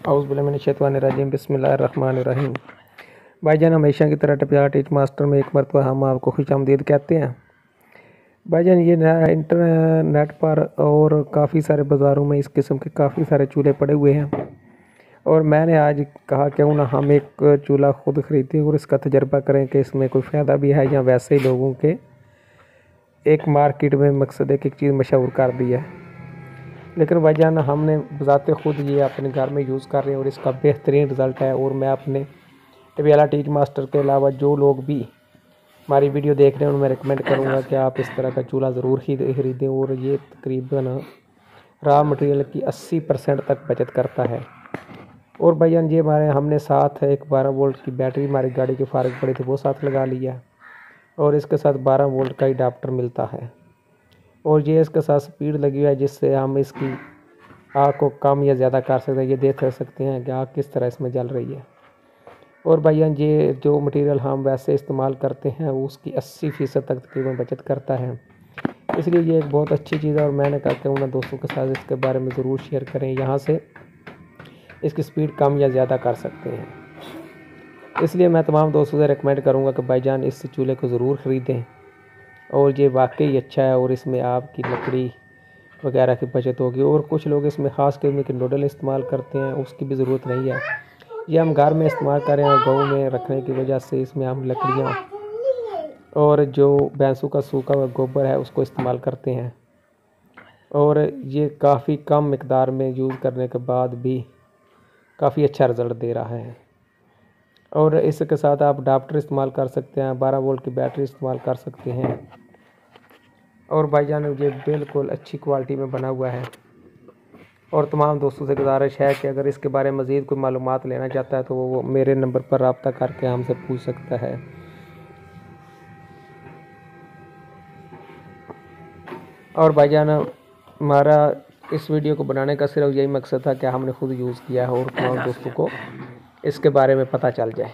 आउज़ बिल्लाहि मिनश्शैतानिर्रजीम बिस्मिल्लाहिर्रहमानिर्रहीम। भाईजान, हमेशा की तरह टपियाला टीच मास्टर में एक मरतबा हम आपको खुशामदीद कहते हैं। भाईजान, ये इंटरनेट पर और काफ़ी सारे बाज़ारों में इस किस्म के काफ़ी सारे चूल्हे पड़े हुए हैं और मैंने आज कहा क्यों ना हम एक चूल्हा ख़ुद ख़रीदें और इसका तजर्बा करें कि इसमें कोई फ़ायदा भी है या वैसे ही लोगों के एक मार्केट में मकसद एक चीज़ मशहूर कर दी है। लेकिन भाईजान, हमने बज़ाते ख़ुद ये अपने घर में यूज़ कर रहे हैं और इसका बेहतरीन रिज़ल्ट है। और मैं अपने टपियाला टीच मास्टर के अलावा जो लोग भी हमारी वीडियो देख रहे हैं उनमें रिकमेंड करूँगा कि आप इस तरह का चूल्हा ज़रूर ही ख़रीदें। और ये तकरीबन रॉ मटेरियल की 80% तक बचत करता है। और भाईजान, ये हमने साथ एक 12 वोल्ट की बैटरी हमारी गाड़ी के फारग पड़ी थी, वो साथ लगा लिया और इसके साथ 12 वोल्ट का अडाप्टर मिलता है। और ये इसके साथ स्पीड लगी हुई है जिससे हम इसकी आग को कम या ज़्यादा कर सकते हैं। ये देख सकते हैं कि आग किस तरह इसमें जल रही है। और भाईजान, ये जो मटेरियल हम वैसे इस्तेमाल करते हैं उसकी 80% तक तकरीबन बचत करता है। इसलिए ये एक बहुत अच्छी चीज़ है और मैंने कहा कि उन दोस्तों के साथ इसके बारे में ज़रूर शेयर करें। यहाँ से इसकी स्पीड कम या ज़्यादा कर सकते हैं। इसलिए मैं तमाम दोस्तों से रिकमेंड करूँगा कि भाईजान इस चूल्हे को ज़रूर ख़रीदें और ये वाकई अच्छा है और इसमें आपकी लकड़ी वगैरह की बचत होगी। और कुछ लोग इसमें ख़ास किस्म के नूडल इस्तेमाल करते हैं, उसकी भी ज़रूरत नहीं है। ये हम घर में इस्तेमाल कर रहे हैं और गाँव में रखने की वजह से इसमें हम लकड़ियाँ और जो भैंसों का सूखा हुआ गोबर है उसको इस्तेमाल करते हैं। और ये काफ़ी कम मिकदार में यूज़ करने के बाद भी काफ़ी अच्छा रिज़ल्ट दे रहा है। और इसके साथ आप अडाप्टर इस्तेमाल कर सकते हैं, 12 वोल्ट की बैटरी इस्तेमाल कर सकते हैं। और भाईजान, ये बिल्कुल अच्छी क्वालिटी में बना हुआ है। और तमाम दोस्तों से गुजारिश है कि अगर इसके बारे में मज़ीद कोई मालूमात लेना चाहता है तो वो मेरे नंबर पर रब्ता करके हमसे पूछ सकता है। और भाईजान, हमारा इस वीडियो को बनाने का सिर्फ यही मकसद था कि हमने खुद यूज़ किया है और तमाम दोस्तों को इसके बारे में पता चल जाए।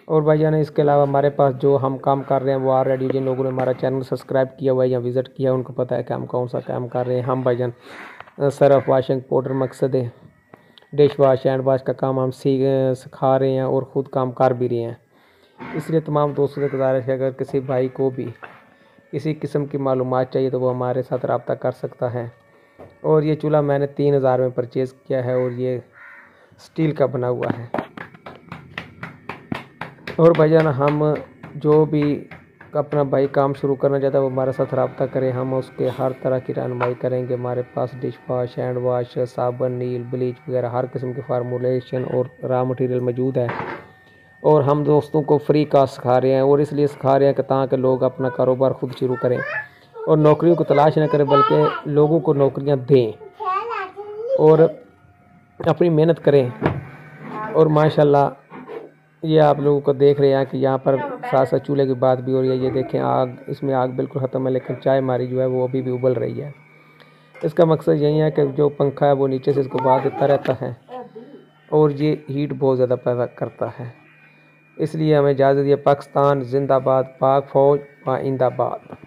और भाईजान, इसके अलावा हमारे पास जो हम काम कर रहे हैं वो ऑलरेडी जिन लोगों ने हमारा चैनल सब्सक्राइब किया हुआ है या विज़िट किया उनको पता है कि हम कौन सा काम कर रहे हैं। हम भाईजान सर्फ वाशिंग पाउडर मकसद है डिश वाश हैंड वाश का काम हम सिखा रहे हैं और ख़ुद काम कर भी रहे हैं। इसलिए तमाम दोस्तों से गुजारिश है अगर किसी भाई को भी किसी किस्म की मालूमात चाहिए तो वो हमारे साथ रब्ता कर सकता है। और ये चूल्हा मैंने 3000 में परचेज़ किया है और ये स्टील का बना हुआ है। और भाईजान, हम जो भी अपना भाई काम शुरू करना चाहता है वो हमारे साथ रब्ता करें, हम उसके हर तरह की रहनुमाई करेंगे। हमारे पास डिश वाश हैंड वाश साबुन नील ब्लीच वगैरह हर किस्म के फार्मूलेशन और रॉ मटेरियल मौजूद है। और हम दोस्तों को फ्री का सिखा रहे हैं और इसलिए सिखा रहे हैं कि ताकि लोग अपना कारोबार खुद शुरू करें और नौकरियों को तलाश न करें बल्कि लोगों को नौकरियां दें और अपनी मेहनत करें। और माशाल्लाह, ये आप लोगों को देख रहे हैं कि यहाँ पर साथ साथ चूल्हे की बात भी हो रही है। ये देखें, आग इसमें आग बिल्कुल ख़त्म है लेकिन चाय हमारी जो है वो अभी भी उबल रही है। इसका मकसद यही है कि जो पंखा है वो नीचे से इसको बाहर देता रहता है और ये हीट बहुत ज़्यादा पैदा करता है। इसलिए हमें इजाज़त दिए। पाकिस्तान जिंदाबाद, पाक फ़ौज पाइंदाबाद।